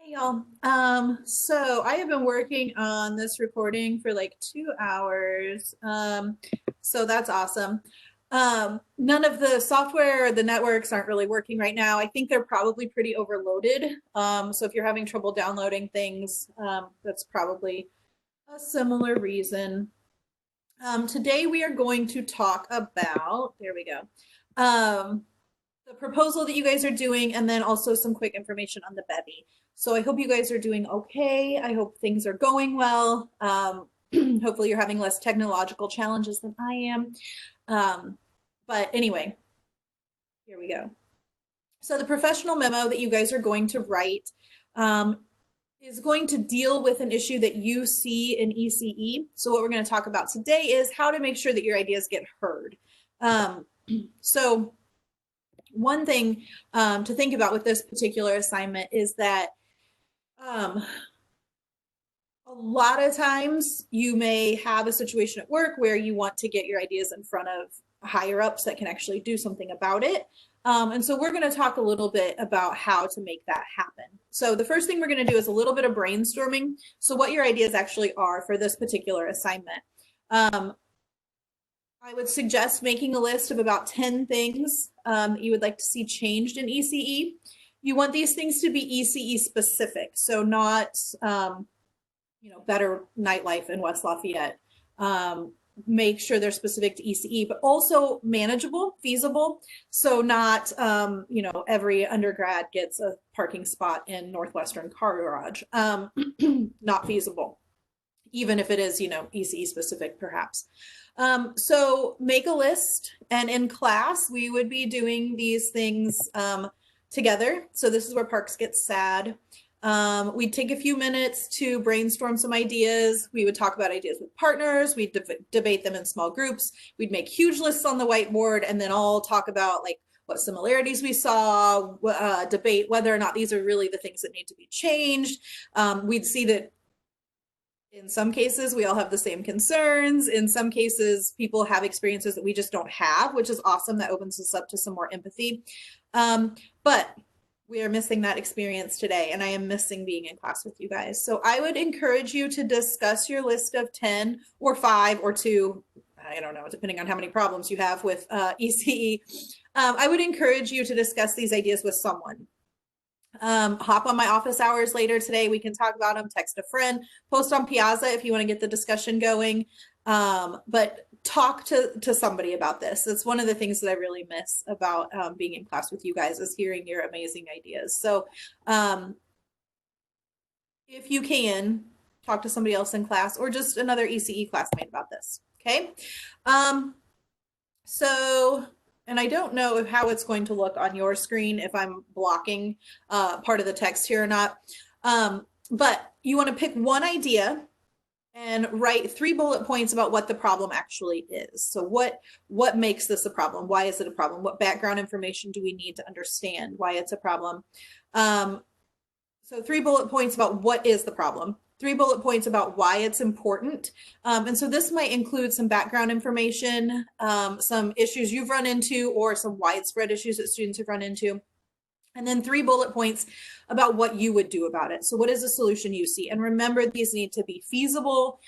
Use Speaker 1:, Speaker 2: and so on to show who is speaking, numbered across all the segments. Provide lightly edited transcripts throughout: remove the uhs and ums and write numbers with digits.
Speaker 1: Hey y'all. So I have been working on this recording for like 2 hours. So that's awesome. None of the software or the networks aren't really working right now. I think they're probably pretty overloaded. So if you're having trouble downloading things, that's probably a similar reason. Today we are going to talk about, there we go, the proposal that you guys are doing, and then also some quick information on the BEVI. So I hope you guys are doing okay. I hope things are going well. Hopefully you're having less technological challenges than I am. But anyway, here we go. So the professional memo that you guys are going to write is going to deal with an issue that you see in ECE. So what we're going to talk about today is how to make sure that your ideas get heard. So one thing to think about with this particular assignment is that a lot of times you may have a situation at work where you want to get your ideas in front of higher ups that can actually do something about it. And so we're going to talk a little bit about how to make that happen. So the first thing we're going to do is a little bit of brainstorming. So what your ideas actually are for this particular assignment. I would suggest making a list of about 10 things you would like to see changed in ECE. You want these things to be ECE specific, so not, better nightlife in West Lafayette. Make sure they're specific to ECE, but also manageable, feasible. So not, every undergrad gets a parking spot in Northwestern Car Garage. Not feasible, even if it is, ECE specific, perhaps. So make a list, and in class, we would be doing these things together. So this is where Parks gets sad. We'd take a few minutes to brainstorm some ideas. We would talk about ideas with partners. We'd debate them in small groups. We'd make huge lists on the whiteboard and then all talk about like what similarities we saw, debate whether or not these are really the things that need to be changed. We'd see that in some cases, we all have the same concerns. In some cases, people have experiences that we just don't have, which is awesome. That opens us up to some more empathy. But we are missing that experience today, and I am missing being in class with you guys. So I would encourage you to discuss your list of 10 or 5 or 2, I don't know, depending on how many problems you have with ECE. I would encourage you to discuss these ideas with someone. Hop on my office hours later today. We can talk about them, text a friend, post on Piazza if you want to get the discussion going. But talk to somebody about this. That's one of the things that I really miss about being in class with you guys, is hearing your amazing ideas. So if you can, talk to somebody else in class or just another ECE classmate about this. Okay. And I don't know how it's going to look on your screen, if I'm blocking part of the text here or not. But you want to pick one idea and write 3 bullet points about what the problem actually is. So what makes this a problem? Why is it a problem? What background information do we need to understand why it's a problem? So 3 bullet points about what is the problem. 3 bullet points about why it's important. And so this might include some background information, some issues you've run into, or some widespread issues that students have run into. And then 3 bullet points about what you would do about it. So what is the solution you see? And remember, these need to be feasible.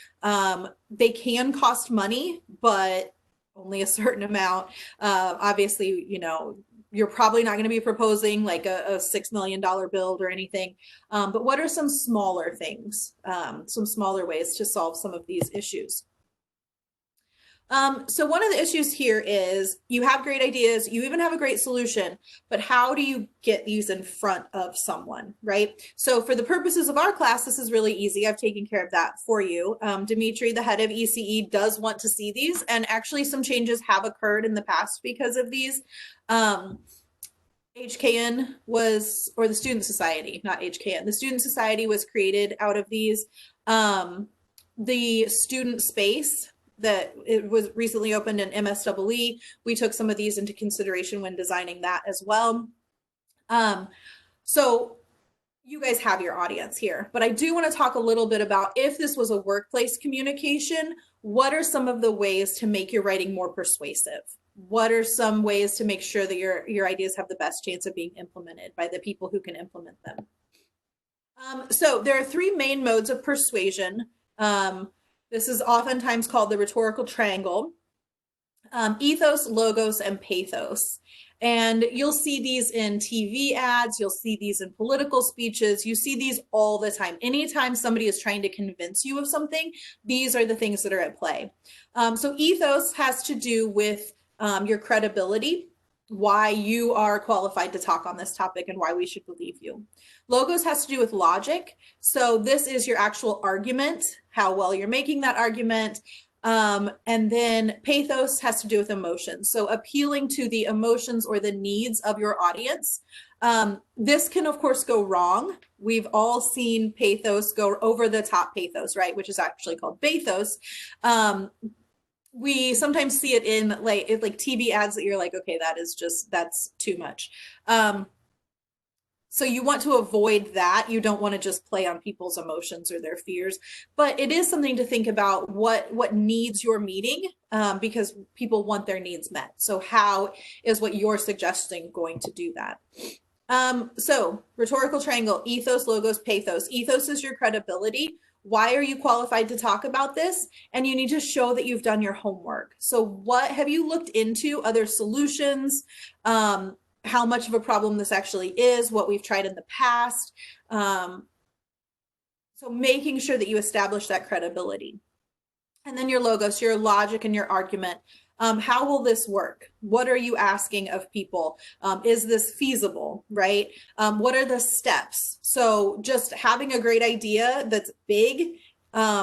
Speaker 1: They can cost money, but only a certain amount. Obviously, you're probably not going to be proposing like a $6 million build or anything. But what are some smaller things, some smaller ways to solve some of these issues? So one of the issues here is you have great ideas, you even have a great solution, but how do you get these in front of someone, right? So for the purposes of our class, this is really easy. I've taken care of that for you. Dimitri, the head of ECE, does want to see these, and actually some changes have occurred in the past because of these. HKN was, or the Student Society, not HKN, the Student Society was created out of these. The student space that it was recently opened in MSEE, we took some of these into consideration when designing that as well. So you guys have your audience here, but I do want to talk a little bit about, if this was a workplace communication, what are some of the ways to make your writing more persuasive? What are some ways to make sure that your ideas have the best chance of being implemented by the people who can implement them? So there are three main modes of persuasion. Um, this is oftentimes called the rhetorical triangle. Ethos, logos, and pathos. And you'll see these in TV ads, you'll see these in political speeches, you see these all the time. Anytime somebody is trying to convince you of something, these are the things that are at play. So ethos has to do with your credibility, why you are qualified to talk on this topic and why we should believe you. Logos has to do with logic. So this is your actual argument, how well you're making that argument. And then pathos has to do with emotions. So appealing to the emotions or the needs of your audience. This can, of course, go wrong. We've all seen pathos go over the top pathos, right? Which is actually called bathos. We sometimes see it in like TV ads that you're like, okay, that's too much. So you want to avoid that. You don't want to just play on people's emotions or their fears, but it is something to think about what needs you're meeting, because people want their needs met. So how is what you're suggesting going to do that? So rhetorical triangle, ethos, logos, pathos. Ethos is your credibility. Why are you qualified to talk about this? And you need to show that you've done your homework. So what have you looked into other solutions? How much of a problem this actually is, what we've tried in the past. So making sure that you establish that credibility. And then your logos, your logic and your argument. How will this work? What are you asking of people? Is this feasible, right? What are the steps? So just having a great idea that's big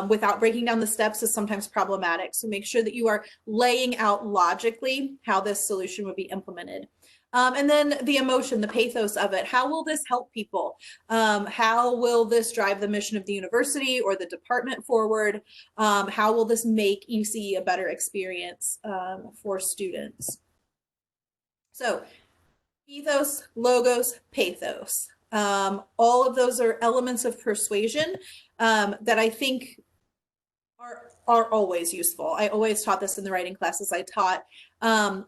Speaker 1: without breaking down the steps is sometimes problematic. So make sure that you are laying out logically how this solution would be implemented. And then the emotion, the pathos of it. How will this help people? How will this drive the mission of the university or the department forward? How will this make ECE a better experience for students? So ethos, logos, pathos. All of those are elements of persuasion that I think are always useful. I always taught this in the writing classes I taught,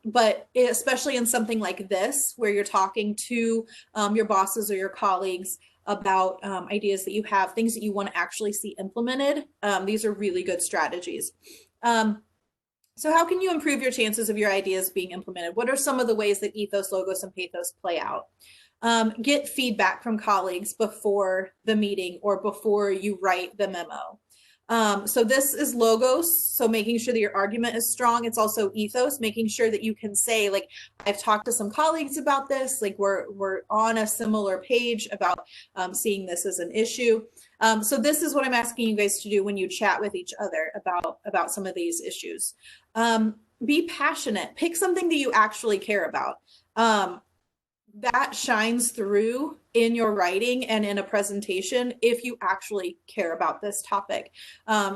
Speaker 1: but especially in something like this, where you're talking to your bosses or your colleagues about ideas that you have, things that you want to actually see implemented. These are really good strategies. So how can you improve your chances of your ideas being implemented? What are some of the ways that ethos, logos, and pathos play out? Get feedback from colleagues before the meeting or before you write the memo. So this is logos, so making sure that your argument is strong. It's also ethos, making sure that you can say, like, I've talked to some colleagues about this, like we're on a similar page about seeing this as an issue. So this is what I'm asking you guys to do when you chat with each other about some of these issues. Be passionate, pick something that you actually care about. That shines through in your writing and in a presentation if you actually care about this topic.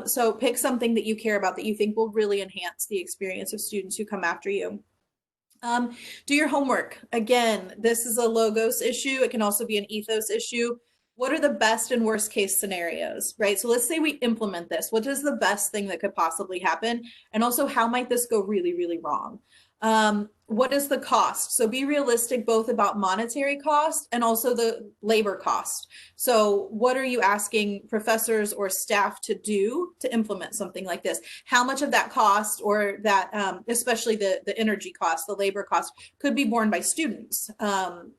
Speaker 1: So pick something that you care about that you think will really enhance the experience of students who come after you. Do your homework. Again, this is a logos issue. It can also be an ethos issue. What are the best and worst case scenarios, right? So let's say we implement this. What is the best thing that could possibly happen? And also, how might this go really, really wrong? What is the cost? So be realistic both about monetary cost and also the labor cost. So what are you asking professors or staff to do to implement something like this? How much of that cost, or that especially the energy cost, the labor cost, could be borne by students?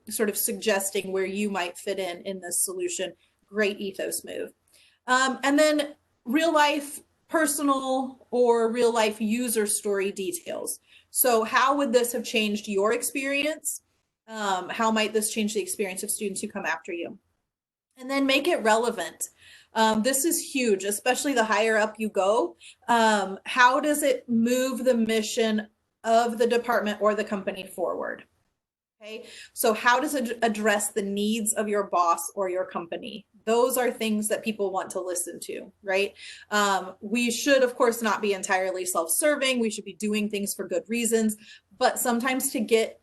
Speaker 1: Sort of suggesting where you might fit in this solution. Great ethos move. And then real life personal or real life user story details. So how would this have changed your experience? How might this change the experience of students who come after you? And then make it relevant. This is huge, especially the higher up you go. How does it move the mission of the department or the company forward? Okay, so how does it address the needs of your boss or your company? Those are things that people want to listen to, right? We should, of course, not be entirely self-serving. We should be doing things for good reasons, but sometimes to get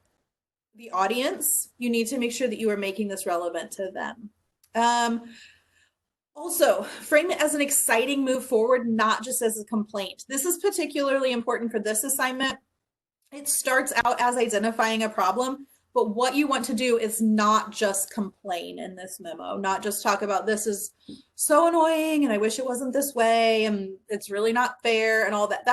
Speaker 1: the audience, you need to make sure that you are making this relevant to them. Also, frame it as an exciting move forward, not just as a complaint. This is particularly important for this assignment. It starts out as identifying a problem, But what you want to do is not just complain in this memo, not just talk about this is so annoying and I wish it wasn't this way and it's really not fair and all that.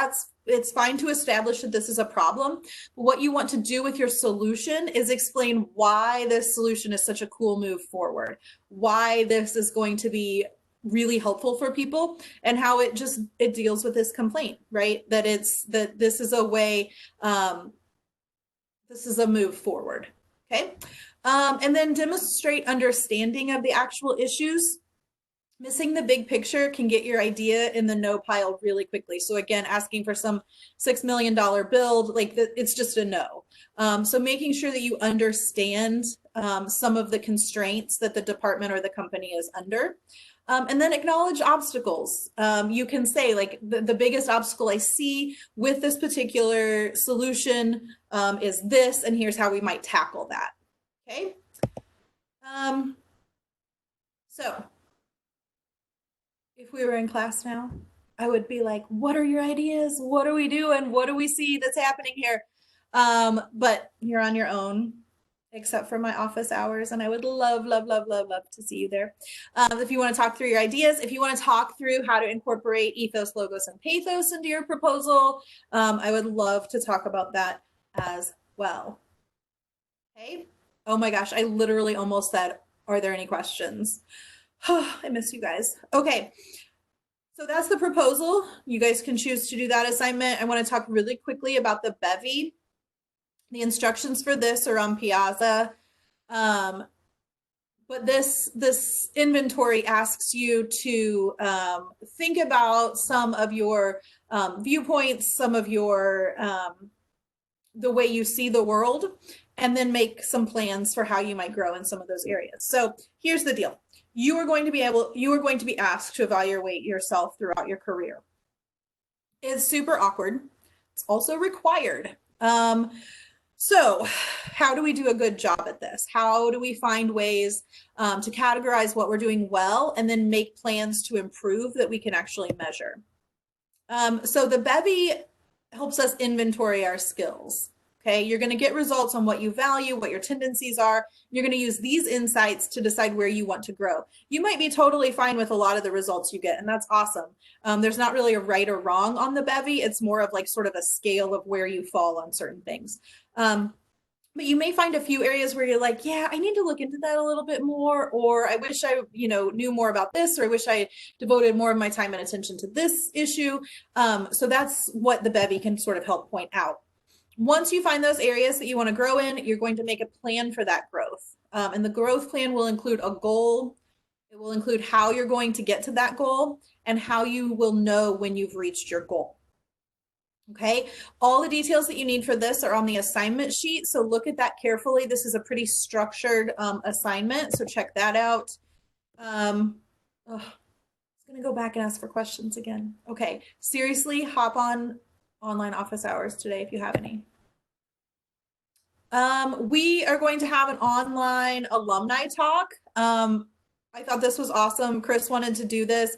Speaker 1: It's fine to establish that this is a problem. But what you want to do with your solution is explain why this solution is such a cool move forward, why this is going to be really helpful for people, and how it deals with this complaint, right? That this is a way, this is a move forward, okay? And then demonstrate understanding of the actual issues. Missing the big picture can get your idea in the no pile really quickly. So again, asking for some $6 million build, like it's just a no. So making sure that you understand some of the constraints that the department or the company is under. And then acknowledge obstacles. You can say like the biggest obstacle I see with this particular solution is this, and here's how we might tackle that, okay? So if we were in class now, I would be like, what are your ideas? What are we doing? What do we see that's happening here? But you're on your own, except for my office hours, and I would love, love, love, love, love to see you there. If you want to talk through your ideas, if you want to talk through how to incorporate ethos, logos, and pathos into your proposal, I would love to talk about that as well. Okay. Oh my gosh, I literally almost said, are there any questions? I miss you guys. Okay. So that's the proposal. You guys can choose to do that assignment. I want to talk really quickly about the BEVI. The instructions for this are on Piazza. But this inventory asks you to think about some of your viewpoints, some of your the way you see the world, and then make some plans for how you might grow in some of those areas. So here's the deal. You are going to be asked to evaluate yourself throughout your career. It's super awkward. It's also required. So how do we do a good job at this? How do we find ways to categorize what we're doing well and then make plans to improve that we can actually measure? So the BEVI helps us inventory our skills. Okay, you're going to get results on what you value, what your tendencies are. You're going to use these insights to decide where you want to grow. You might be totally fine with a lot of the results you get, and that's awesome. There's not really a right or wrong on the BEVI. It's more of like sort of a scale of where you fall on certain things. But you may find a few areas where you're like, yeah, I need to look into that a little bit more, or I wish I, knew more about this, or I wish I devoted more of my time and attention to this issue. So that's what the BEVI can sort of help point out. Once you find those areas that you want to grow in, you're going to make a plan for that growth. And the growth plan will include a goal. It will include how you're going to get to that goal and how you will know when you've reached your goal. Okay, all the details that you need for this are on the assignment sheet, so look at that carefully. This is a pretty structured assignment, so check that out. I'm going to go back and ask for questions again. Okay, seriously, hop on online office hours today if you have any. We are going to have an online alumni talk. I thought this was awesome. Chris wanted to do this.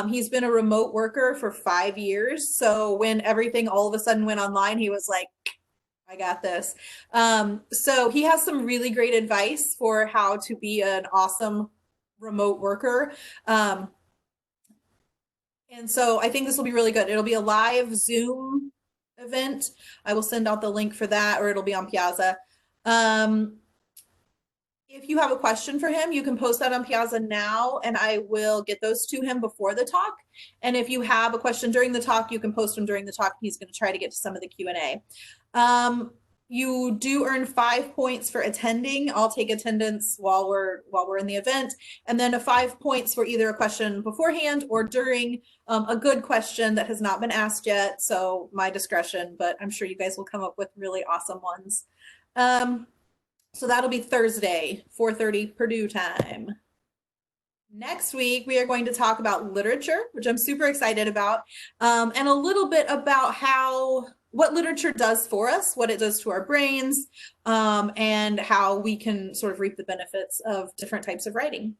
Speaker 1: He's been a remote worker for 5 years. So when everything all of a sudden went online, he was like, I got this. So he has some really great advice for how to be an awesome remote worker. And so I think this will be really good. It'll be a live Zoom event. I will send out the link for that, or it'll be on Piazza. If you have a question for him, you can post that on Piazza now, and I will get those to him before the talk. And if you have a question during the talk, you can post them during the talk. He's going to try to get to some of the Q&A. You do earn 5 points for attending. I'll take attendance while we're in the event, and then 5 points for either a question beforehand or during, a good question that has not been asked yet. So my discretion, but I'm sure you guys will come up with really awesome ones. So that'll be Thursday, 4:30 Purdue time. Next week, we are going to talk about literature, which I'm super excited about, and a little bit about what literature does for us, what it does to our brains, and how we can sort of reap the benefits of different types of writing.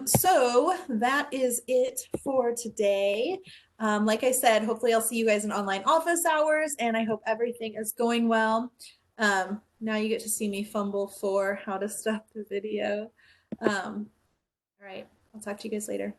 Speaker 1: So that is it for today. Like I said, hopefully I'll see you guys in online office hours, and I hope everything is going well. Now you get to see me fumble for how to stop the video. All right, I'll talk to you guys later.